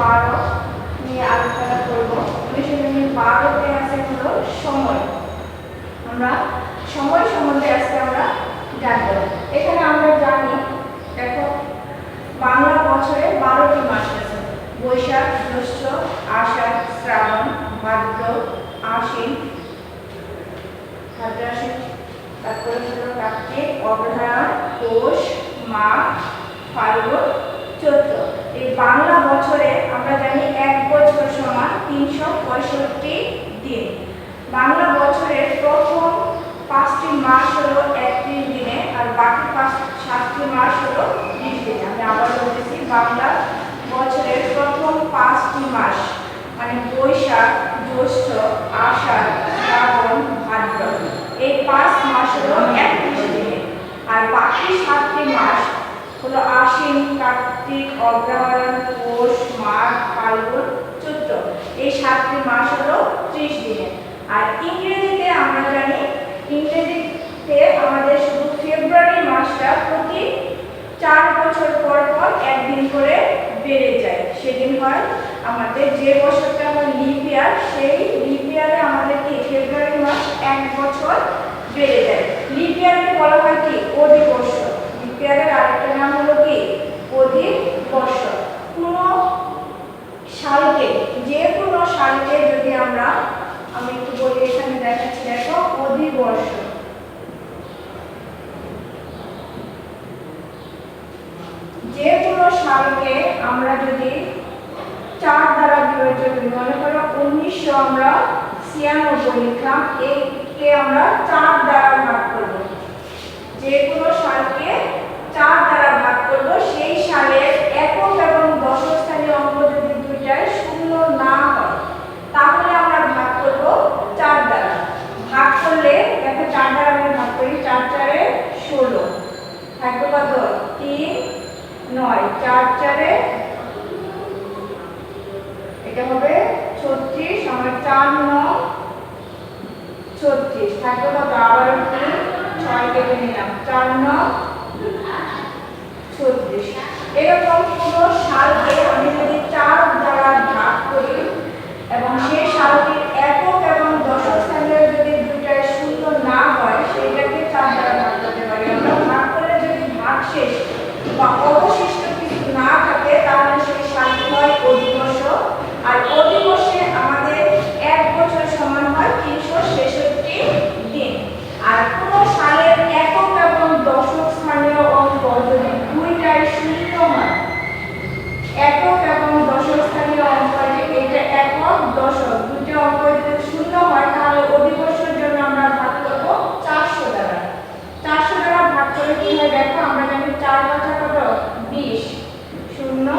12 নিয়ে আলোচনা করব। অনুশীলনী 12তে আছে হলো সময়। আমরা সময় সম্বন্ধে আজকে আমরা জানব। এখানে আমরা জানি, দেখো বাংলা বছরে 12টি মাস আছে। বৈশাখ, জ্যৈষ্ঠ, আষাঢ়, শ্রাবণ, ভাদ্র, আশ্বিন, তারপরে হলো কার্তিক, অগ্রহায়ণ, পৌষ, মাঘ, ফাল্গুন, চৈত্র। এই বাংলা বছরে আমরা জানি এক বছর সমান 365 দিন। বাংলা বছরের প্রথম 5টি মাস হলো 31 দিনে, আর বাকি 7টি মাস হলো 30 দিনে। আমি আবার বলতেছি, বাংলা বছরের প্রথম 5টি মাস মানে বৈশাখ, জ্যৈষ্ঠ, আষাঢ়, শ্রাবণ, ভাদ্র, এই 5 মাস হলো 31 দিনে। আর বাকি 7টি মাস হলো আশ্বিন, কার্তিক, অগ্রহায়ণ, পৌষ, মাঘ, ফাল্গুন, চৈত্র, এই 7টি মাস হলো 30 দিনে। আর ইংরেজিতে আমরা জানি, ইংরেজিতে আমাদের শুধু ফেব্রুয়ারি মাসটা প্রতি 4 বছর পর পর একদিন করে বেড়ে যায়। সেদিন হয় আমাদের যে বছরটা হয় লিপ ইয়ার, সেই লিপ ইয়ারে আমাদের কি ফেব্রুয়ারি মাস 1 বছর বেড়ে যায়। লিপ ইয়ারকে বলা হয় কি অধিবর্ষ। লিপ ইয়ারের আরেকটা নাম হলো কি অধিবর্ষ। কোনো সালকে, যে কোনো সালকে যদি আমি একটু বলি, এখানে দেখাচ্ছি, দেখো অধিবর্ষ। যে কোনো সালকে আমরা যদি 4 দ্বারা বিভাজ্য করি, মনে করো 1900 আমরা 96 লিখলাম, এইকে আমরা 4 দ্বারা ভাগ করব। যে কোনো সালকে 4 দ্বারা ভাগ করব, সেই সালের একক এবং দশক স্থানীয় অঙ্ক যদি দুইটাই শূন্য না হয়, তাহলে আমরা ভাগ করব 4 দ্বারা। ভাগ করলে দেখো 4 দ্বারা আমরা ভাগ করি, 4 4 16, থাকবে কত 3 9, 4 4 এটা হবে 36, আমরা 4 9 36, থাকবে কত আবার 6 কেটে নিলাম, 4 9 36। এরকম কোনো সালকে আমি যদি 4 দ্বারা ভাগ করি এবং সেই সালটির একক এবং দশক স্থানীয় যদি দুইটাই শূন্য না হয়, সেইটাকে 4 দ্বারা ভাগ করতে পারি। আমরা ভাগ করলে যদি ভাগশেষ বা অবশিষ্ট কিছু না থাকে, তাহলে সেই সালটি হয় অধিবর্ষ। আর অধিবর্ষে আমাদের 1 বছর সমান হয় 366 দিন। আর কোনো সালের একক এবং দশক স্থানীয় অঙ্ক যদি দুইটাই শূন্য হয়, একক এবং দশক স্থানীয় অঙ্ক, এটা একক দশক দুটো অঙ্ক যদি শূন্য হয়, তাহলে অধিবর্ষের জন্য আমরা ভাগ করব 400 দ্বারা। 400 দ্বারা ভাগ করে কি হয় দেখো, আমরা জানি 4 5 কত 20, 0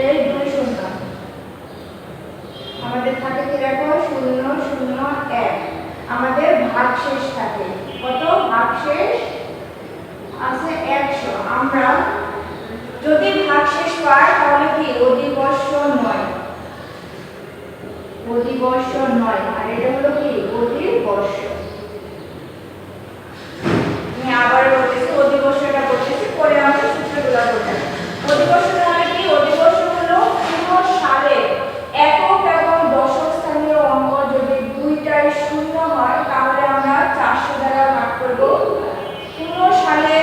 এই 2 শূন্য, আমাদের থাকে কি দেখো 0 0 1, আমাদের ভাগশেষ থাকে কত, ভাগশেষ আছে 100। আমরা যদি ভাগশেষ পাই তাহলে কি অধিবর্ষ নয়, অধিবর্ষ নয়, আর এটা হলো কি অধিবর্ষ। আমি আবার বলতেছি, অধিবর্ষটা বলতেছি, পরে আমরা সূত্রগুলো বলতে। অধিবর্ষ তাহলে কি, অধিবর্ষ হলো কোনো সালে একক এবং দশক স্থানীয় অঙ্ক যদি দুইটাই শূন্য হয়, তাহলে আমরা 400 দ্বারা ভাগ করব। কোনো সালে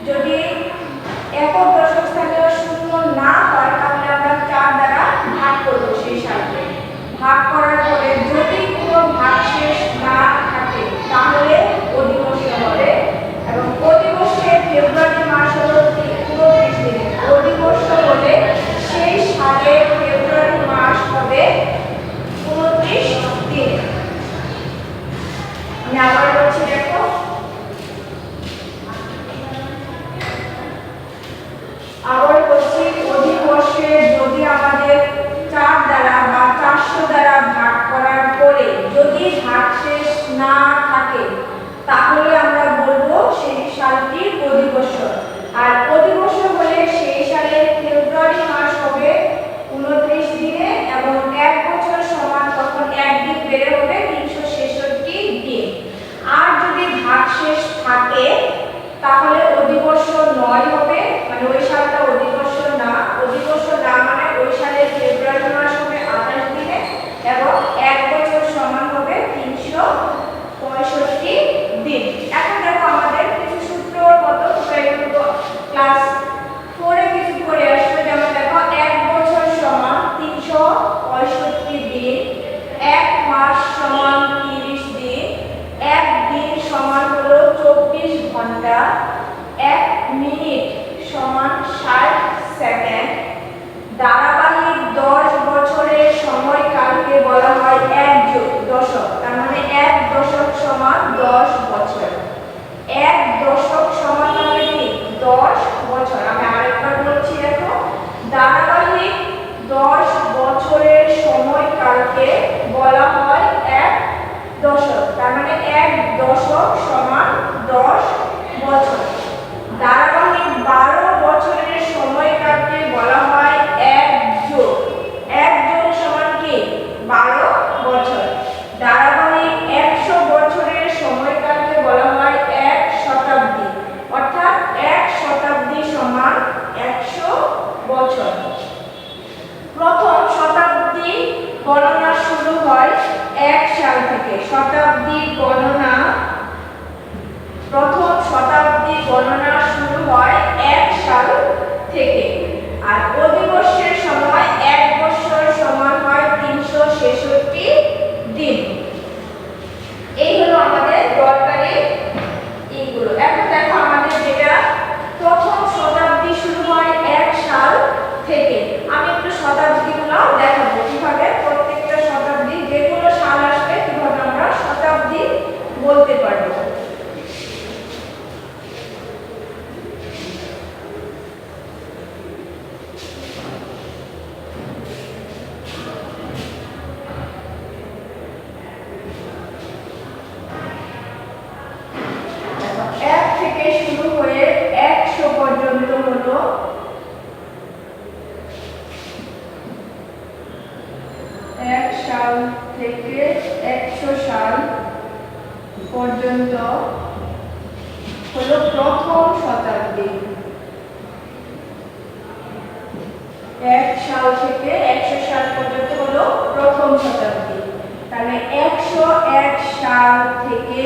যদি একক দশক স্থানীয় শূন্য না হয়, তাহলে আমরা 4 দ্বারা ভাগ করব সেই সালকে। ভাগ করার পরে যদি কোনো ভাগশেষ না থাকে, তাহলে অধিবর্ষ হবে। এবং অধিবর্ষে ফেব্রুয়ারি মাস হলো 29 দিন। অধিবর্ষ হলে সেই সালে ফেব্রুয়ারি মাস হবে 29 দিন। আমি আবার বলছি, দেখো আবার বলছি, অধিবর্ষে যদি আমাদের 4 দ্বারা বা 400 দ্বারা ভাগ করার পরে যদি ভাগশেষ না থাকে, তাহলে আমরা বলবো সেই সালটি অধিবর্ষ। আর অধিবর্ষ হলে সেই সালের ফেব্রুয়ারি মাস হবে 29 দিনে, এবং 1 বছর সমান তখন একদিন বেড়ে হবে 366 দিন। আর যদি ভাগশেষ থাকে, তাহলে অধিবর্ষ নয় হবে, মানে ওই সালটা অধিবর্ষ না। অধিবর্ষ না মানে ওই সালের ফেব্রুয়ারি সালকে বলা হয় এক দশক। তার মানে এক দশক সমান 10 বছর। ধারাবাহিক 12 বছরের সময়কালকে বলা হয় এক যুগ। এক যুগ সমান কি 12 বছর। ধারাবাহিক 100 বছরের সময়কালকে বলা হয় এক শতাব্দী, অর্থাৎ এক শতাব্দী সমান 100 বছর। প্রথম শতাব্দী গণনা শুরু হয় 1 সাল থেকে। শতাব্দী গণনা, প্রথম শতাব্দী গণনা শুরু হয় 1 সাল থেকে। আর অধিবর্ষের সময় 1 বছর সমান হয় 366 দিন। এই হলো আমাদের দরকারি এইগুলো। এখন দেখো আমাদের যেটা প্রথম শতাব্দী শুরু হয় 1 সাল থেকে। আমি একটু শতাব্দীগুলো দেখাবো কিভাবে প্রত্যেকটা শতাব্দী যেগুলো সাল আসবে কিভাবে আমরা শতাব্দী বলতে পারবো। এক থেকে শুরু হয়ে 100 পর্যন্ত হলো 1 সাল থেকে 100 সাল পর্যন্ত হলো প্রথম শতাব্দী। 1 সাল থেকে 100 সাল পর্যন্ত হলো প্রথম শতাব্দী। তাহলে 101 সাল থেকে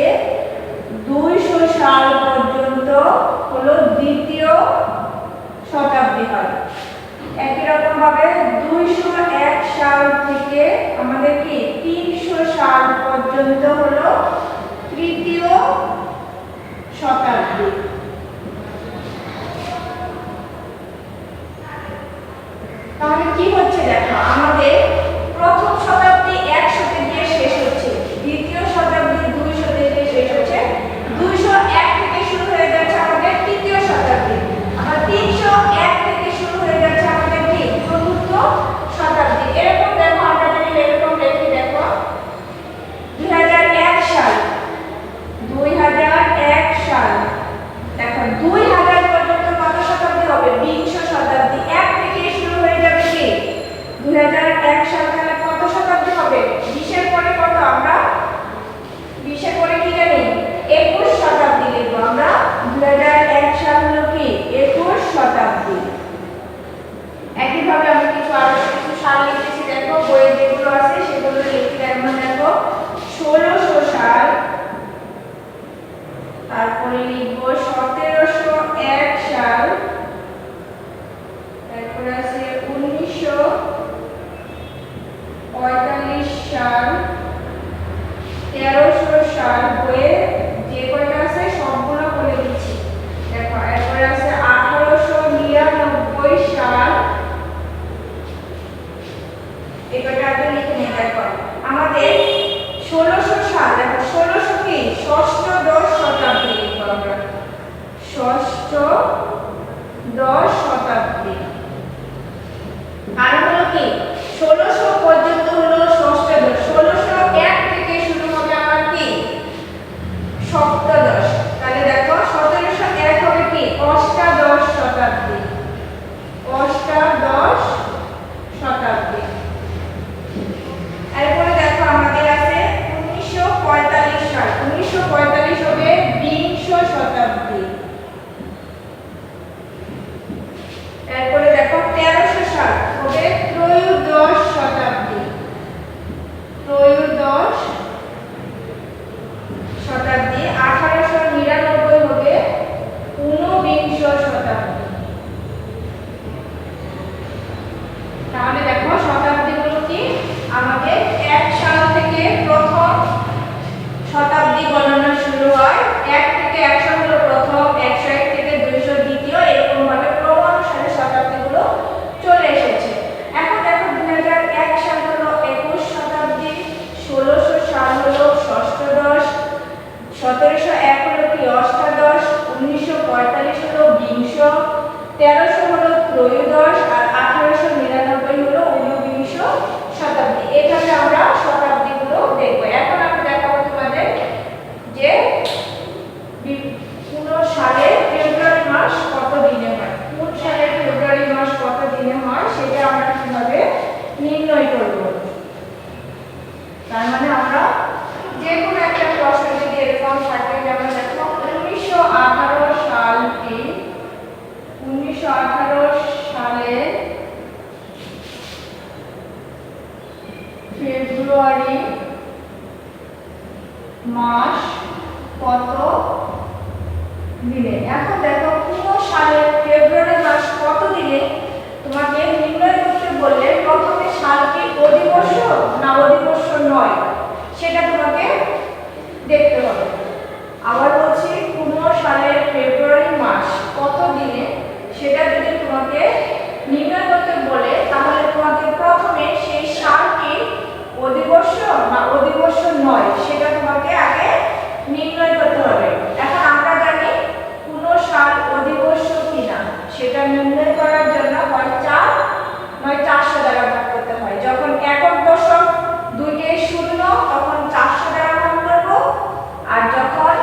200 সাল পর্যন্ত হলো দ্বিতীয় শতাব্দী হয়। একই রকম ভাবে 201 সাল থেকে আমাদের কি 300 সাল পর্যন্ত হলো তৃতীয় শতাব্দী। তাহলে কি হচ্ছে দেখো, আমাদের প্রথম শতাব্দী 100 তে গিয়ে শেষ হচ্ছে, দ্বিতীয় শতাব্দী 200 তে গিয়ে শেষ হচ্ছে, 201 থেকে শুরু হয়ে যাচ্ছে আমাদের তৃতীয় শতাব্দী, আবার 301 থেকে শুরু হয়ে যাচ্ছে আমাদের কি চতুর্থ শতাব্দী। এরকম দেখো আমরা যদি এরকম দেখি, দেখো 2001 সাল, 2001 সাল, দেখো 2000 পর্যন্ত কত শতাব্দী হবে? 20 শতাব্দী। 1 থেকে শুরু হয়ে যাবে কি 2001 সাল, তাহলে কত শতাব্দী হবে? 20 এর পরে কত? আমরা 20 এর পরে কি জানি? 21 শতাব্দী লিখব আমরা। 2001 সাল হলো কি 21 শতাব্দী। একইভাবে আমি কিছু আরো কিছু সাল লিখেছি, দেখো বইয়ে যেগুলো আছে সেগুলো লিখি। যেমন দেখো 1600 সাল, তারপরে লিখব 1701 সাল, তারপরে আছে 1945 সাল, 1300 সাল। বইয়ে যে কয়টা আছে সবগুলো বলে দিচ্ছি দেখো। এরপরে আছে 1899 সাল, এটা আগে লিখে নিই। দেখো আমাদের 1600 সাল, দেখো 1600 কি ষষ্ঠ-দশ শতাব্দী লিখব আমরা, ষষ্ঠ-দশ শতাব্দী। আর হলো কি 1600 পর্যন্ত হলো ষষ্ঠ-দশ। 1601 থেকে শুরু হবে আমার কি সপ্তদশ। তাহলে দেখো 1701 হবে কি অষ্টাদশ শতাব্দী, অষ্টাদশ শতাব্দী। এরপরে দেখো আমাদের আছে 1945 সাল, 1945 হবে বিংশ শতাব্দী। এরপরে দেখো 1300 সাল হবে ত্রয়োদশ ফেব্রুয়ারি মাস কত দিনে। এখন দেখো কোন সালের ফেব্রুয়ারি মাস কত দিনে তোমাকে নির্ণয় করতে বললে প্রথমে সালটি অধিবর্ষ না অধিবর্ষ নয় সেটা তোমাকে দেখতে হবে। আবার বলছি কোন সালের ফেব্রুয়ারি মাস কত দিনে সেটা যদি তোমাকে নির্ণয় করতে বলে তাহলে তোমাকে প্রথমে সেই সালটি অধিবর্ষ না অধিবর্ষ নয় সেটা তোমাকে আগে নির্ণয় করতে হবে। এখন আমরা জানি কোন সাল অধিবর্ষ কিনা সেটা নির্ণয় করার জন্য হয় 4 নয় 400 দ্বারা ভাগ করতে হয়। যখন একক দশক দুইটাই শূন্য তখন 400 দ্বারা ভাগ করব, আর যখন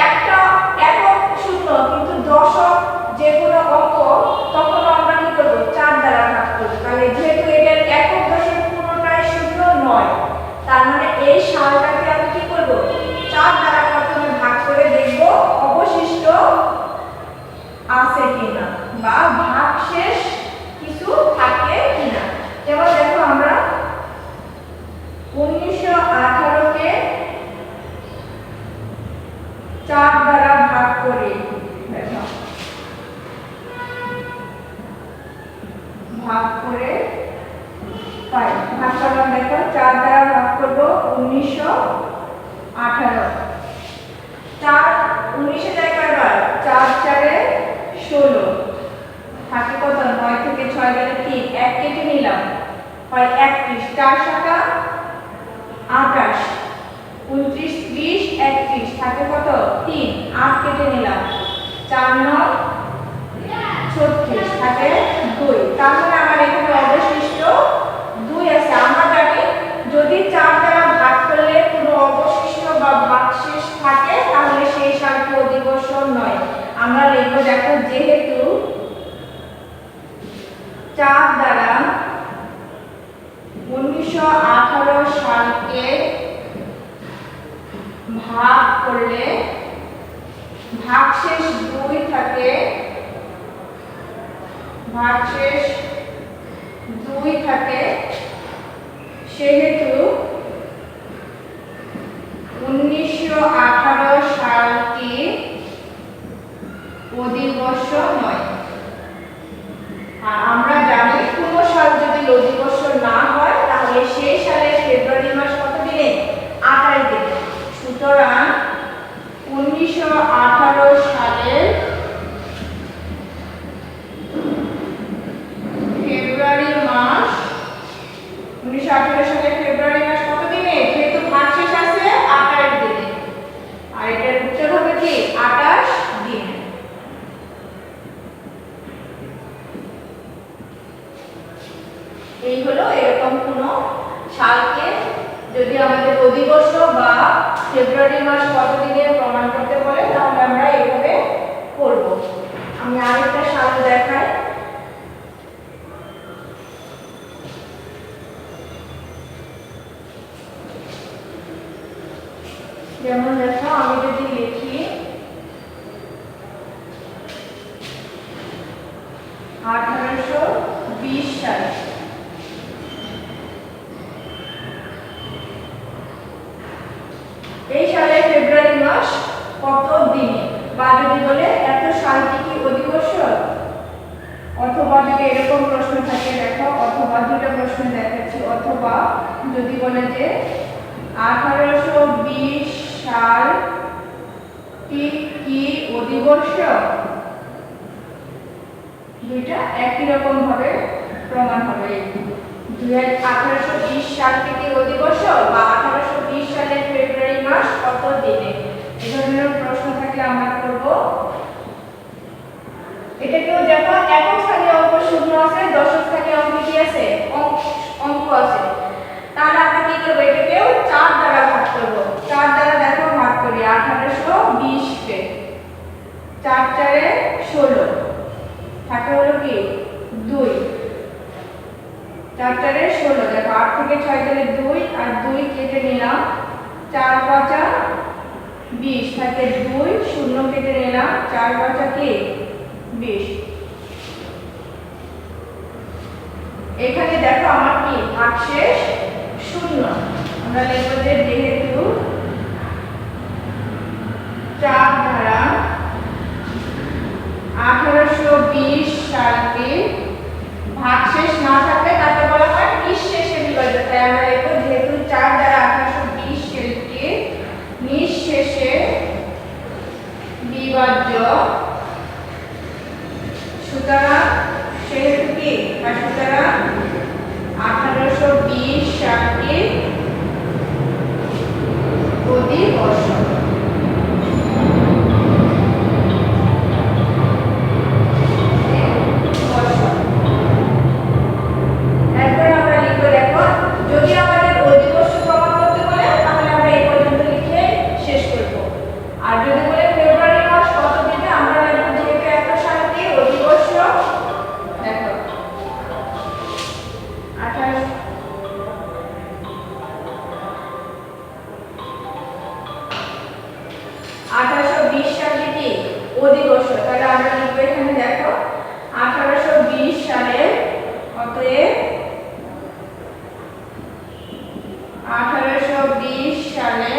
একটা একক শূন্য কিন্তু দশক যে কোনো অঙ্ক তখন আমরা কি করব 4 দ্বারা ভাগ করব। তাহলে যেহেতু এটার একক দশক পুরোটাই শূন্য নয় তার মানে এই সালটাকে আমি কি করব 4 দ্বারা প্রথমে ভাগ করে দেখব অবশিষ্ট আছে কিনা বা ভাগশেষ কিছু থাকে কিনা। যেমন দেখো আমরা 1918 কে 4 দ্বারা ভাগ করি, দেখো ভাগ করে পাই, ভাগ করলাম দেখো 4 দ্বারা ভাগ করব 1918, 4 19 যায় কয়বার 4 4 16 থাকে কত 9 থেকে 6 গেলে 3 1 কেটে নিলাম হয় 31, 4 7 28, 29 30 31 থাকে কত 3 8 কেটে নিলাম 4 9 36 থাকে 2। তার মানে আমার এখানে অবশিষ্ট 2 আছে। আমরা জানি যদি 4 দ্বারা ভাগ করলে কোনো অবশিষ্ট বা ভাগশেষ থাকে তাহলে সেই সালটি অধিবর্ষ নয়। আমরা লিখব দেখো যেহেতু 4 দ্বারা 1918 সালকে ভাগ করলে ভাগশেষ 2 থাকে, ভাগশেষ 2 থাকে, সেহেতু 1918 সালটি অধিবর্ষ নয়। আর আমরা জানি কোন সাল যদি অধিবর্ষ না হয় তাহলে সেই সালের ফেব্রুয়ারি মাস কত দিনে 28 দিনে। সুতরাং 1918 সালের ফেব্রুয়ারি মাস 1918 সালের ফেব্রুয়ারি মাস কত দিনে যেহেতু ভাগশেষ আছে 28 দিনে, আর এটার উত্তর হবে কি 28 দিন। এই হলো এরকম কোন সালকে যদি আমাদের অধিবর্ষ বা ফেব্রুয়ারি মাস কত দিনে প্রমাণ করতে বলে তাহলে আমরা এইভাবে করব। আমি আরেকটা সাল দেখাই। যেমন দেখো আমি যদি লিখি 1820 সাল, এই সালের ফেব্রুয়ারি মাস কত দিনে, বা যদি বলে এত সালটি কি অধিবর্ষ, অথবা যদি এরকম প্রশ্ন থাকে দেখো অথবা দুটো প্রশ্ন দেখাচ্ছি। অথবা যদি বলে যে 1820 সাল কি অধিবর্ষ, দুইটা একই রকম ভাবে প্রমাণ হবে। 1820 সাল থেকে অধিবর্ষ বা 1820 সালের ফেব্রুয়ারি মাস কত দিনে, এই ধরনের প্রশ্ন থাকলে আমরা করব। এটাকেও যখন একক স্থানীয় অঙ্ক শূন্য আছে, দশক স্থানীয় অঙ্ক কি আছে অঙ্ক আছে, তাহলে আমরা কি করব এটাকেও 4 দ্বারা ভাগ করব। 4 দ্বারা দেখো ভাগ করি 1820 কে 4 4 16 থাকে হলো কি 2, 4 4 16 দেখো 8 থেকে 6 গেলে 2 আর 2 কেটে নিলাম 4 5 20 থাকে 2 0 কেটে নিলাম 4 5 কি 20। এখানে দেখো আমার কি ভাগশেষ শূন্য। আমরা লিখব যে যেহেতু 4 ধারা 1820 সালকে ভাগশেষ না থাকলে তাকে বলা হয় নিঃশেষে বিভাজ্য। তাই আমরা লিখব যেহেতু 4 দ্বারা 1820 সালকে নিঃশেষে বিভাজ্য, সুতরাং সেহেতু কি সুতরাং 1820 সালকে অধিবর্ষ। অধিবর্ষ, তাহলে আমরা লিখব এখানে দেখো 1820 সালে, অতএব 1820 সালে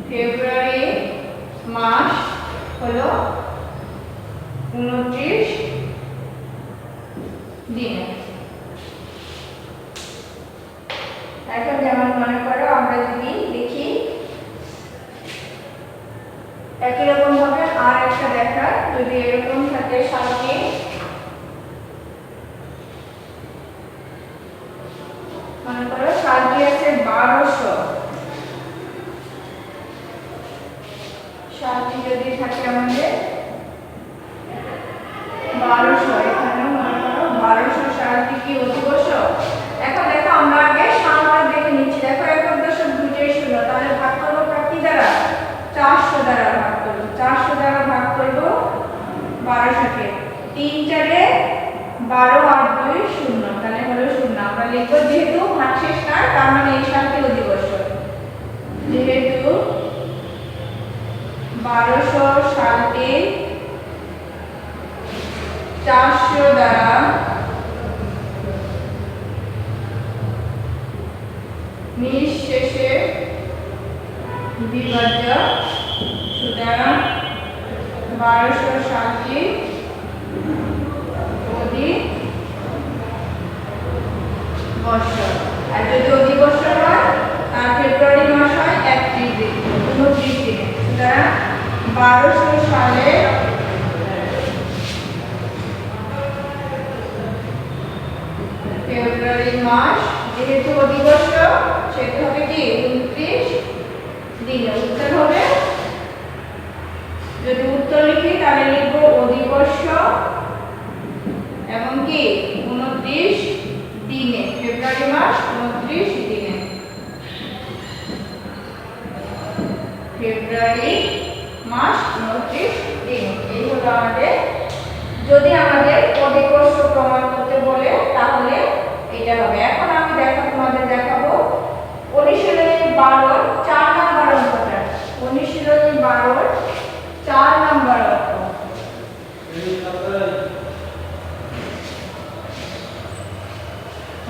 ফেব্রুয়ারি মাস হলো 29 দিন। এখন যেমন মনে করো আমরা যদি দেখি একই রকম ভাবে আর একটা দেখা, যদি এরকম থাকে সালটি মনে করো সালটি আছে 1200, সালটি যদি থাকে আমাদের 1200, এখানে মনে করো 1200 সালটি কি অধিবর্ষ। এখন দেখো আমরা আগে সালটা দেখে নিচ্ছি। দেখো 1.2 শূন্য, তাহলে ভাগ করবো কি দ্বারা 400 দ্বারা ভাগ করবো, 400 দ্বারা ভাগ করবো 1200 কে, 3 4 12 আর 2 শূন্য, তাহলে হলো শূন্য। আমরা লিখবো যেহেতু ভাগশেষ নাই তার মানে এই সালটি অধিবর্ষ। যেহেতু 1200 সালটি 400 দ্বারা নিঃশেষে বিভাজ্য, সুতরাং 1200 সালটি অধিবর্ষ। আর যদি অধিবর্ষ হয় তার ফেব্রুয়ারি মাস হয় 31 দিন, 29 দিনে, সুতরাং 1200 সালে ফেব্রুয়ারি মাস যেহেতু অধিবর্ষ সেটা হবে কি 29 দিনে। উত্তর হবে, যদি উত্তর লিখি তাহলে লিখবো অধিবর্ষ এবং কি 29 দিনে, ফেব্রুয়ারি মাস 29 দিনে, ফেব্রুয়ারি মাস 29 দিন। এই হলো আমাদের, যদি আমাদের অধিবর্ষ প্রমাণ করতে বলে তাহলে এটা হবে। এখন আমি তোমাদের দেখাবো অনুশীলনী 12 4 নাম্বার অঙ্কটা। অনুশীলনী 12 4 নাম্বার অঙ্ক।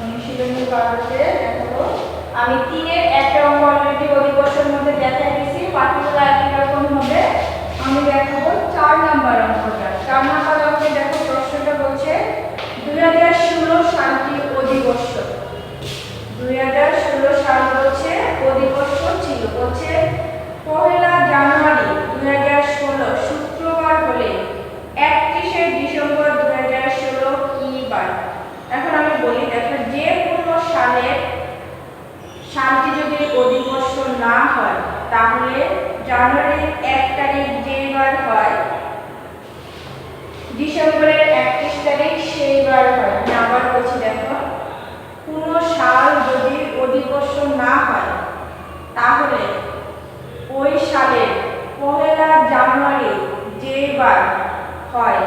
অনুশীলনী 12-তে দেখো আমি 3-এর একটা অঙ্ক অলরেডি অধিবর্ষের মধ্যে দেখাই দিয়েছি, বাকিগুলো একই রকম হবে। আমি দেখাবো 4 নাম্বার অঙ্কটা। 4 নাম্বার অঙ্কে দেখো প্রশ্নটা বলছে 2016 সালটি অধিবর্ষ। 2016 সাল হচ্ছে অধিবর্ষ ছিল, বলছে 1 জানুয়ারি 2016 শুক্রবার হলে 31 ডিসেম্বর 2016 কি বার। এখন আমি বলি দেখো যে কোনো সালটি যদি অধিবর্ষ না হয় তাহলে জানুয়ারির 1 তারিখ যেই বার হয়, ডিসেম্বরের 31 তারিখ সেই বার হয়। আমি আবার বলছি দেখো কোনো সাল যদি অধিবর্ষ না হয় তাহলে ওই সালের 1 জানুয়ারি যেই বার হয়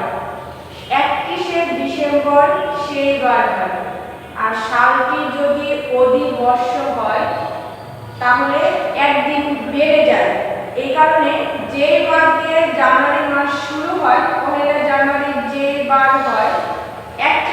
31 ডিসেম্বর সেই বার হয়। আর সালটি যদি অধিবর্ষ হয় তাহলে একদিন বেড়ে যায়। এই কারণে যে বার দিয়ে জানুয়ারি মাস শুরু হয় 1 জানুয়ারি যে বার হয় 31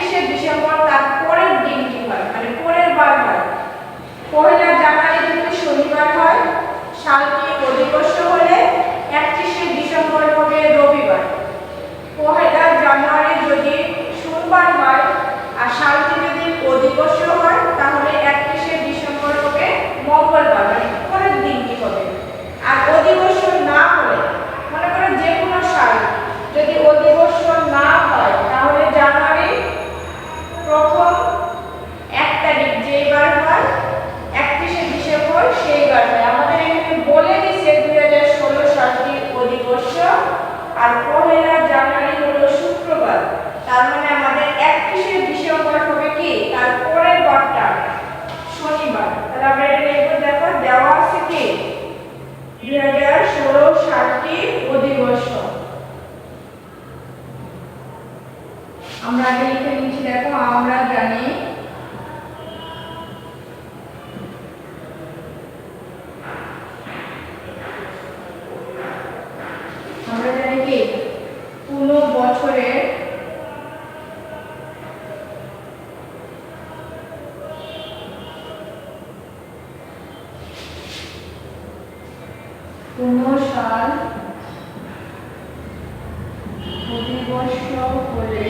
আমরা আগে লিখে নিচ্ছি, দেখো আমরা জানি কি কোনো বছরের কোনো সাল অধিবর্ষ হলে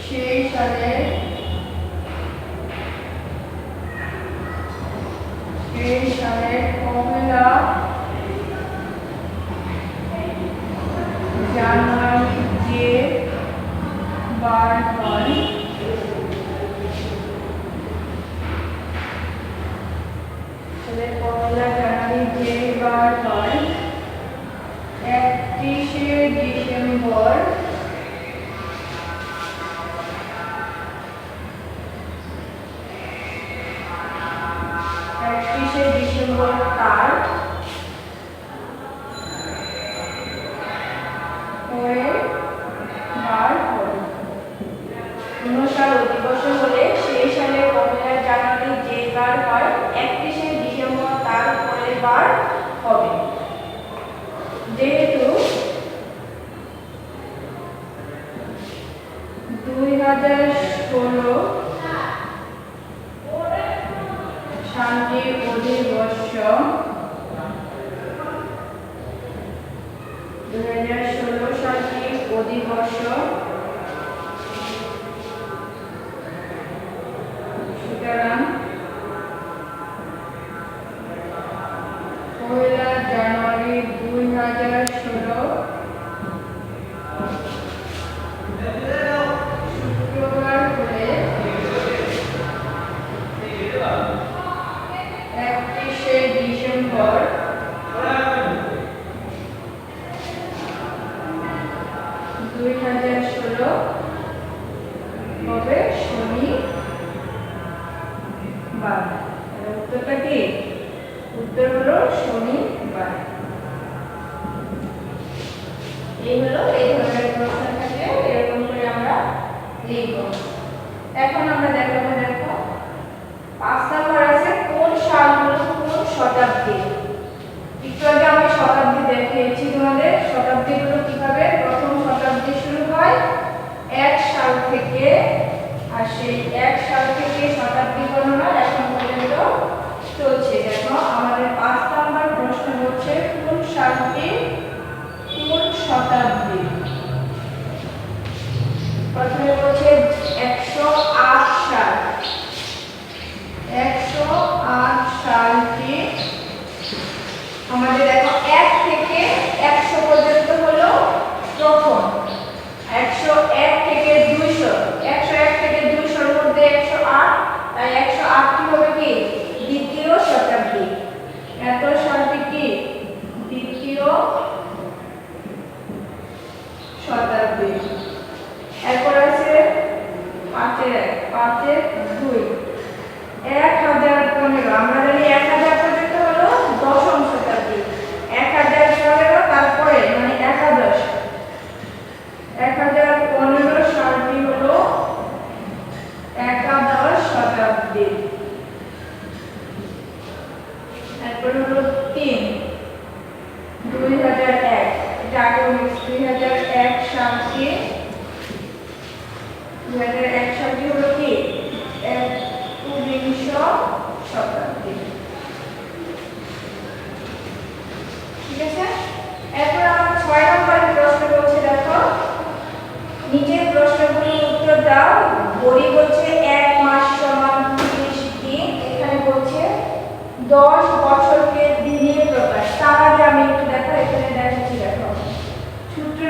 সেই সালের পহেলা জানুয়ারি যে বার হয় পহেলা জানুয়ারি যে বার হয় 31শে ডিসেম্বর তার কোনো সাল অধিবর্ষ হলে সেই সালে পহেলা জানুয়ারি যে বার হয় 31শে ডিসেম্বর তার পরের বার হবে। যেহেতু 2016 সালটি অধিবর্ষ 2016 সালটি অধিবর্ষ সুতরাং পহেলা জানুয়ারি 2016 শুক্রবার হলে 31শে ডিসেম্বর 2016 হবে শনিবার। উত্তরটা কি? উত্তর হলো শনিবার। এই হলো এই ধরনের প্রশ্ন থাকে, এরকম করে আমরা লিখব। এখন আমরা দেখাবো, দেখো 5 নাম্বার আছে কোন সাল হলো কোন শতাব্দী। একটু আগে আমি শতাব্দী দেখিয়েছি তোমাদের। শতাব্দীগুলো কিভাবে, প্রথম শতাব্দী শুরু হয় 1 সাল থেকে, আর সেই 1 সাল থেকে শতাব্দী গণনা এখন পর্যন্ত চলছে। দেখো আমাদের 5 নাম্বার প্রশ্ন হচ্ছে কোন সালটি কোন শতাব্দী। প্রথমে বলছে 108 সাল। 108 সালটি আমাদের দেখো 1 থেকে 100 পর্যন্ত হলো প্রথম, 101 থেকে 200, 101 থেকে 200 এর মধ্যে 108, তাই 108 টি হবে কি দ্বিতীয় শতাব্দী। এত সালটি কি দ্বিতীয় শতাব্দী। এরপর আছে 5-এর 2, 1015। আমরা জানি 1000 পর্যন্ত হলো দশম শতাব্দী, 1015 তারপরে মানে একাদশ। 1015 সালটি হলো একাদশ শতাব্দী। এরপর হলো 3, 2001। এটা আগে 2001 সালটি, 2001 সালটি হলো কি একবিংশ শতাব্দী। ঠিক আছে। এরপর আমার 6 নম্বরের প্রশ্ন বলছে, দেখো নিচের প্রশ্নগুলির উত্তর দাও। বড়ি বলছে 1 মাস সমান 30 দিন। এখানে বলছে 10 বছরকে দিনে প্রকাশ। তার আগে আমি একটু দেখো, এখানে দেখাচ্ছি। দেখো সূত্র,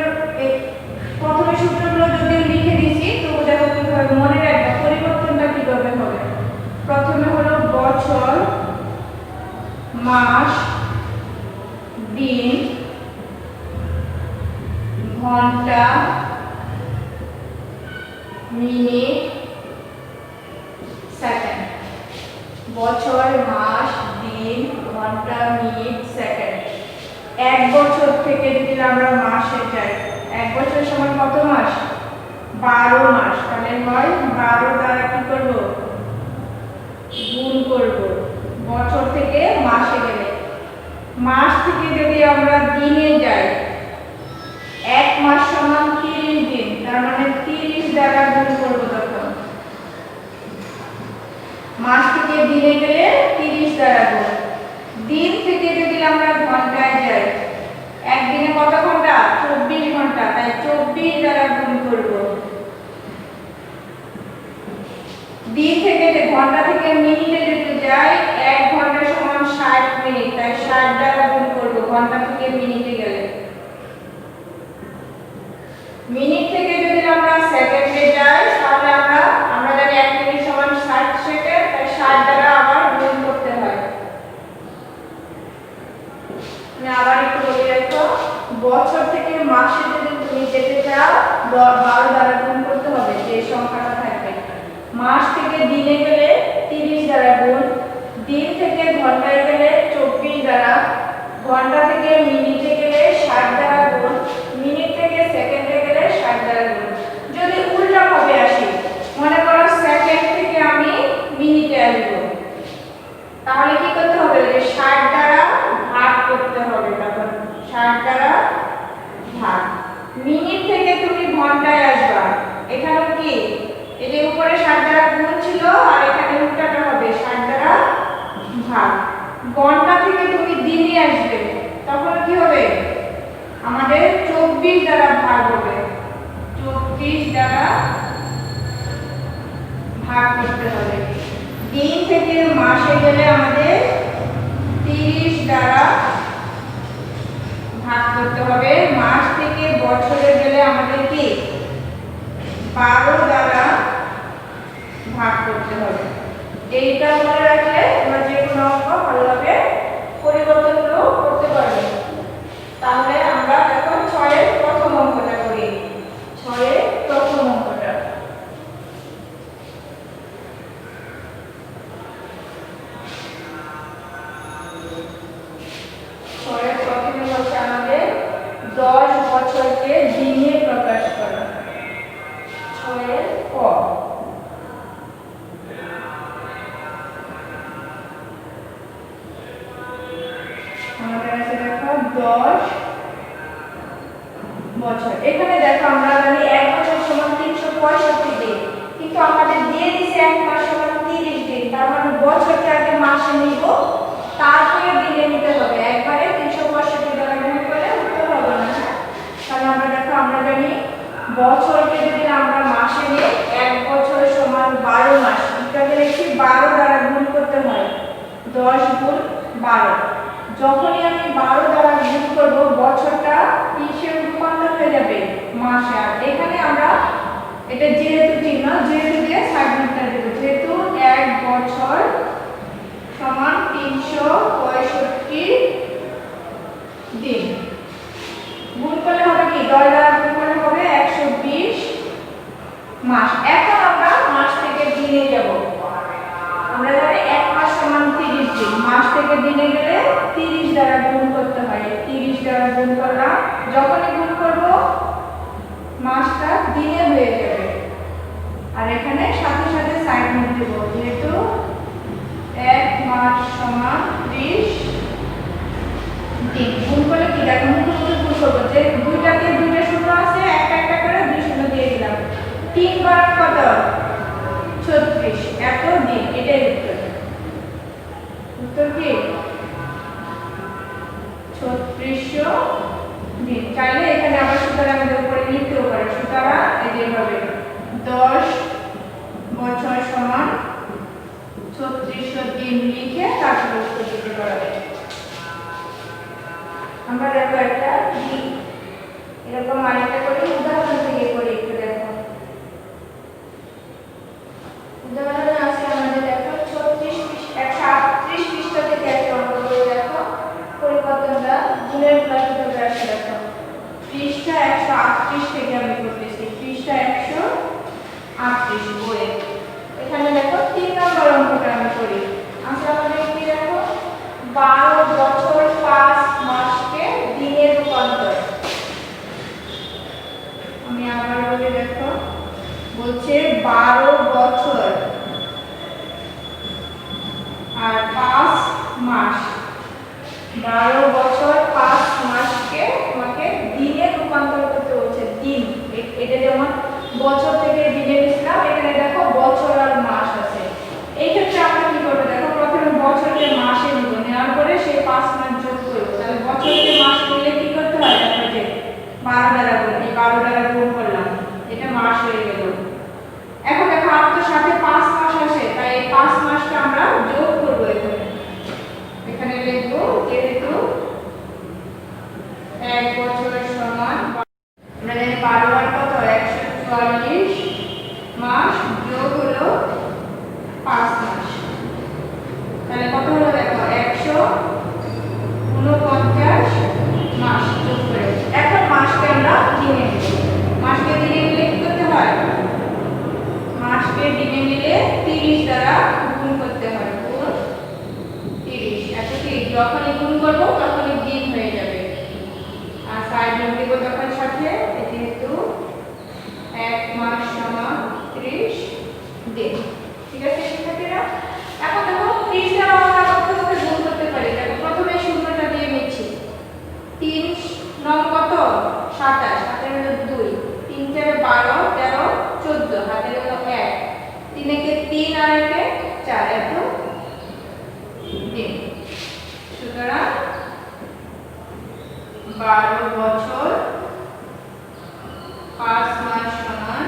প্রথমে সূত্রগুলো যদিও লিখে দিয়েছি, তবু দেখো কিভাবে মনে রাখবে, পরিবর্তনটা কিভাবে হবে। প্রথমে হলো বছর, মাস, দিন, ঘন্টা, মিনিট, সেকেন্ড। বছর, মাস, দিন, ঘন্টা, মিনিট, সেকেন্ড। 1 বছর থেকে যদি আমরা মাসে যাই, 1 বছর সমান কত মাস? 12 মাস, তাহলে হয় 12 দ্বারা কি করব, গুণ করব। বছর থেকে মাসে গেলে, মাস থেকে যদি আমরা দিনে যাই, 1 মাস সমান 30 দিন, তার মানে 30 দ্বারা গুণ করব। তখন মাস থেকে দিনে গেলে 30 দ্বারা গুণ। দিন থেকে যদি আমরা ঘন্টায় যাই, একদিনে কত ঘন্টা, 24 ঘন্টা, তাই 24 দ্বারা গুণ করব। দিন থেকে ঘন্টা থেকে মিনিটে যদি যাই, 1 ঘন্টা সমান 60 মিনিট, তাই 60 দ্বারা গুণ করব ঘন্টা থেকে মিনিটে গেলে। মিনিট থেকে যদি আমরা সেকেন্ডে যাই, তাহলে আমরা জানি 1 মিনিট সমান 60 সেকেন্ড, তাই 60 দ্বারা আবার গুণ করতে হয়। আমি আবার একটু বলে রাখো, বছর থেকে মাসে যদি তুমি যেতে চাও, 12 দ্বারা গুণ করতে হবে, যে সংখ্যাটা থাকবে। মাস থেকে দিনে গেলে 30 দ্বারা গুণ, দিন থেকে ঘন্টায় গেলে 24 দ্বারা, ঘন্টা থেকে মিনিটে গেলে 60 দ্বারা গুণ, মিনিট থেকে সেকেন্ডে গেলে 60 দ্বারা গুণ। যদি উল্টা ভাবে আসি, মনে করো সেকেন্ড থেকে আমি মিনিটে আসবো, তাহলে কি করতে হবে, যে 60 দ্বারা ভাগ করতে হবে। তখন 60 দ্বারা ভাগ। মিনিট থেকে তুমি ঘন্টায় আসবা, এখানে কি এই যে উপরে 60 দ্বারা গুণ ছিল, আর এখানে উল্টাটা হবে 60 দ্বারা ভাগ। ঘন্টা থেকে তুমি দিনে আসবে, তখন কি হবে, আমাদের 24 দ্বারা ভাগ হবে। 24 দ্বারা ভাগ করতে হবে। দিন থেকে মাসে গেলে আমাদের 30 দ্বারা ভাগ করতে হবে। মাস থেকে বছরে গেলে আমাদের কি 12 দ্বারা ভাগ করতে হবে। এইটা মনে রাখলে তোমরা যে কোনো অঙ্ক ভালোভাবে পরিবর্তনগুলো করতে পারবে। তাহলে আমরা এখন 6 এর প্রথম অঙ্কটা করি। 6 এর প্রথম অঙ্কটা, প্রথমে হচ্ছে আমাদের 10 বছরকে দিনে প্রকাশ করা। 6 এর ক, আমাদের আছে দেখো 10 বছর। এখানে দেখো আমরা জানি 1 বছর সমান 365 দিন, কিন্তু আমাদের দিয়ে দিছে 1 মাস সমান 30 দিন, তার মানে বছরকে আগে মাসে নিব, তারপরে দিনে নিতে হবে। একবারে 365 দ্বারা গুণ করলে উত্তর হবে না। তাহলে আমরা দেখো, আমরা জানি বছরকে যদি আমরা মাসে নিই, 1 বছর সমান 12 মাস, এটাকে লিখি 12 দ্বারা গুণ করতে হয়। 10 গুণ 12, যখনই আমি 12 দ্বারা গুণ করব, বছরটা কিসে রূপান্তর হয়ে যাবে, মাসে। আর এখানে আমরা এটা যেহেতু চিহ্ন, যেহেতু দিয়ে সাবমিটটা দেব, যেহেতু 1 বছর সমান 365 দিন। গুণ করলে হবে কি, 10 দ্বারা গুণ করলে হবে 120 মাস। এখন আমরা মাস থেকে দিনে যাব। আমরা জানি 1 মাস সমান 30 দিন, মাস থেকে দিনে গেলে 30 দ্বারা গুণ করতে হয়। 30 দ্বারা গুণ করলাম, যখনই গুণ করব মাসটা দিনে হয়ে যাবে। আর এখানে সাথে সাথে সাইড নোট দেব, যেহেতু 1 মাস সমান 30 দিন। গুণ করলে কি দেখো, মুখোমুখি গুণ করবো, যে দুইটাতে দুইটা শূন্য আছে, একটা একটা করে 2 শূন্য দিয়ে দিলাম। 3 বার কত, 36, এত দিন। এটাই উত্তর। উত্তর কি 3600 দিন। চাইলে এখানে আবার সুতরাং উপরে লিখতেও পারে, সুতরাং এই যেভাবে 10 বছর সমান 3600 দিন লিখে তারপর উত্তর দিতে পারবে। আমরা দেখো একটা এরকম আরেকটা করে উদাহরণ থেকে করে একটু দেখো। উদাহরণে আছে আমাদের দেখো 138 পৃষ্ঠা থেকে একটা অঙ্ক করে দেখো, পরিবর্তনটা গুণের প্লাস কিভাবে আসে দেখো। পৃষ্ঠা 138 থেকে আমি করতেছি, পৃষ্ঠা 138 বইয়ে। এখানে দেখো 3 নম্বর অঙ্কটা আমি করি। আচ্ছা, আমাদের কি দেখো, 12 বছর 5 মাসকে দিনে রূপান্তর। আমি আবার বলি দেখো, বলছে 12 বছর আর 5 মাস। 12 বছর 5 মাসকে তোমাকে দিনে রূপান্তর করতে বলছে। দিন, এটা যেমন বছর থেকে দিনে নিলাম, এখানে দেখো বছর আর মাস আছে। এই ক্ষেত্রে আমরা কি করব, দেখো প্রথমে বছরকে মাসে নিব, নেওয়ার পরে সেই 5 মাস যোগ করব। তাহলে বছরকে মাস করলে কি করতে হয়, দেখো যে 12 দ্বারা গুণ, এই 12 দ্বারা গুণ করলাম, এটা মাস হয়ে গেল। এখন দেখো আর তো সাথে 5 মাস আছে, তাই এই 5 মাসটা আমরা যোগ করব। এখানে লিখব যেহেতু 1 বছর সমান, আমরা জানি 12 আর কত 144 মাস যোগ হলো 5 মাস, তাহলে কত হলো দেখো 149 মাস যোগ করে। এখন মাসকে আমরা দিনে নিব, মাসকে দিনে নিলে কি করতে হয়, মাসকে দিনে নিলে 30 দ্বারা গুণ করতে হয়, গুণ 30। এত 30 যখনই গুণ করব তখনই দিন হয়ে যাবে, আর সাইড যোগ দেব তখন সাথে, যেহেতু 1 মাস সমান 30 দিন। ঠিক আছে শিক্ষার্থীরা, এখন দেখো 30 দ্বারা আমরা কতভাবে গুণ করতে পারি। দেখো প্রথমে শূন্যটা দিয়ে নিচ্ছি, 3 নং কত 27, হাতে হলো 2, 3 4 12 13 14, হাতে হলো 1, 3 একে 3 আর একে 4, এত দিন। সুতরাং 12 বছর 5 মাস সমান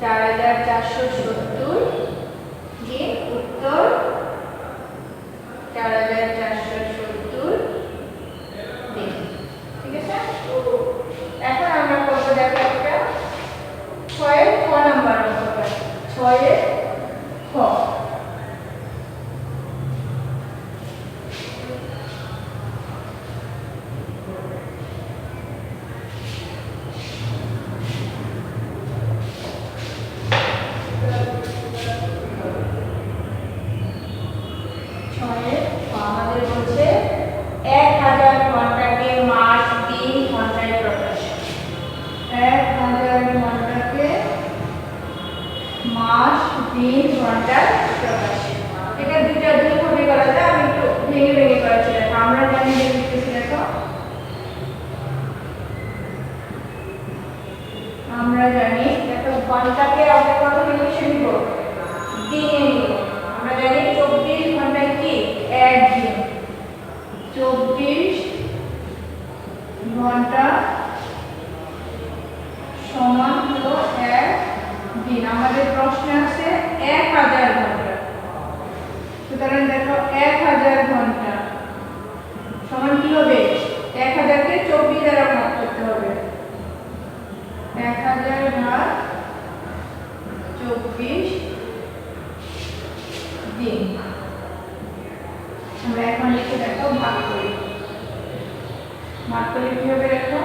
4470 দিন। উত্তর 4470 দিন। ঠিক আছে, এখন আমরা করব দেখো একটা 6 এর খ নাম্বার অঙ্কটা। 6 এর খ, আমাদের বলছে 1000 ঘন্টাকে মাস দিন ঘন্টায় প্রকাশ। 1000 ঘন্টাকে মাস দিন ঘন্টায় প্রকাশ। এটা দুই ভাবে করা যায়, আমি একটু ভেঙে ভেঙে করেছি। দেখো আমরা জানি যে লিখতেছি, দেখো আমরা জানি, দেখো ঘন্টাকে আমরা কত লিখে নিব, দিনে নিব। আমরা জানি 24 ঘন্টায় কি এক দিন, 24 ঘন্টা সমান হলো এক দিন। আমাদের প্রশ্নে আছে 1000 ঘন্টা, সুতরাং দেখো 1000 ঘন্টা সমান কি হবে, 1000 কে 24 দ্বারা ভাগ করতে হবে, 1000 ভাগ 24 দিন। আমরা এখন লিখে দেখো ভাগ করি, ভাগ করলে কি হবে, দেখো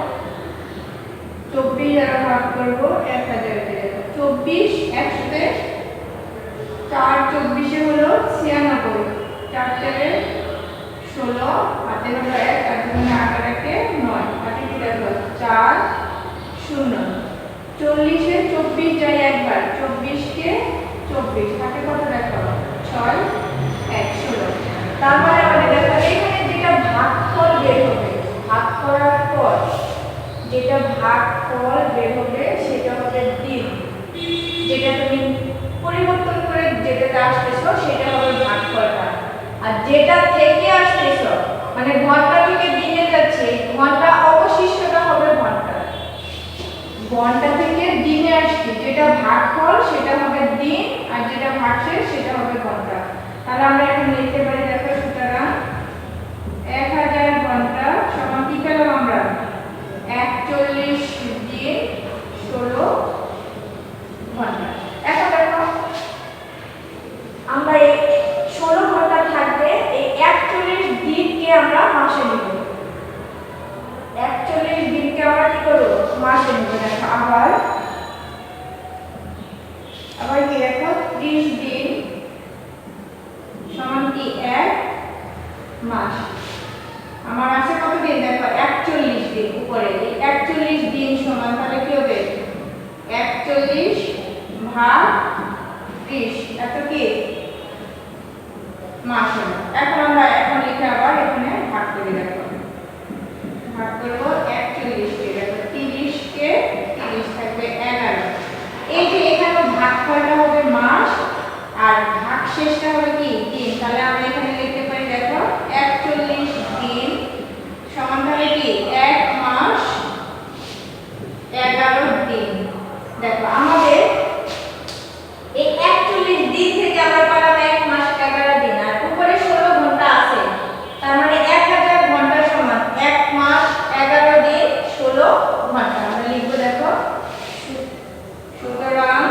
24 দ্বারা ভাগ করবো 1000 কে, 24 একসাথে 4 24 হলো 96, 4 4 16, হাতে হলো 1, তার জন্য 8 কে 9, হাতে কি দেখো 4 0, 40 এ 24 যায় একবার, 24 কে 24, হাতে কত দেখো 6 1 16। তার মানে আমাদের দেখো এখানে যেটা ভাগফল বের হবে, ভাগ করার পর যেটা ভাগফল বের হবে সেটা হবে দিন। যেটা তুমি পরিবর্তন করে যেটাতে আসতেছো সেটা হবে ভাগফলটা, আর যেটা থেকে আসতেছো মানে ঘন্টা থেকে দিনে যাচ্ছে, ঘন্টা অবশিষ্টটা হবে ঘন্টা। ঘন্টা থেকে দিনে আসছে যেটা ভাগফল সেটা হবে দিন, আর যেটা ভাগশেষ সেটা হবে ঘন্টা। তাহলে আমরা এখন লিখতে পারি, দেখো সুতরাং 1000 ঘন্টা সমান কি পেলাম আমরা, 41 দিন 16 ঘন্টা। এখন দেখো আমরা এই 16 ঘন্টা থাকবে, এই 41 দিনকে আমরা মাসে নিব, 41 দিনকে আমরা কি করব, মাসে নিব। দেখো আবার কি দেখো 30 দিন সমান কি 1 মাস। আমার আছে কত দিন, দেখো 41 দিন উপরে, এই 41 দিন সমান তাহলে কি হবে ভাগ 20 এত কি মাস হলো। এখন আমরা লিখে আবার এখানে ভাগ করে দেখো, ভাগ করব 41 কে, দেখো 30 কে 30 থাকবে 11। এই যে এখানে ভাগফলটা হবে মাস আর ভাগ শেষটা হবে কি দিন, তাহলে আমরা এখানে লিখতে পারি দেখো 41 দিন সমান হবে কি 1 মাস 11 দিন। দেখো আমাদের এই 41 দিন থেকে আমরা পাবো 1 মাস 11 দিন, আর উপরে 16 ঘন্টা আছে, তার মানে 1000 ঘন্টা সমান 1 মাস 11 দিন 16 ঘন্টা। আমরা লিখব দেখো সুতরাং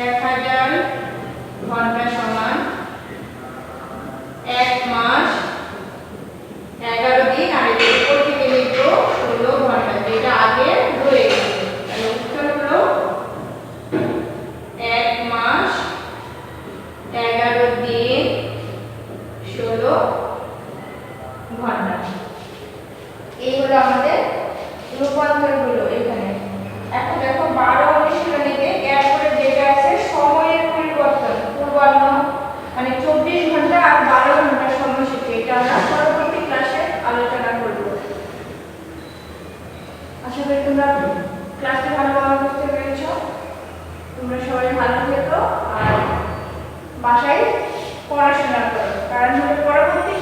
1000 ঘন্টা সমান 1 মাস 11 দিন, আর এর উপর থেকে লিখব 16 ঘন্টা, যেটা আগে রয়ে গেছে। তাহলে উত্তর হলো 1 মাস 11 দিন 16 ঘন্টা। এই হলো আমাদের রূপান্তর হলো এখানে। এখন দেখো 12 অনুশীলনীতে এরপরে যেটা আছে সময়ের পরিবর্তন, পূর্বাহ্ন মানে 24 ঘন্টা আর 12 ঘন্টা সময়সূচি, এটা আমরা পরবর্তী ক্লাসে আলোচনা করব। আশা করি তোমরা ক্লাসে ভালোভাবে বুঝতে পেরেছো। তোমরা সবাই ভালো থেকো আর বাসায় পড়াশোনা করো, কারণ হলো পরবর্তী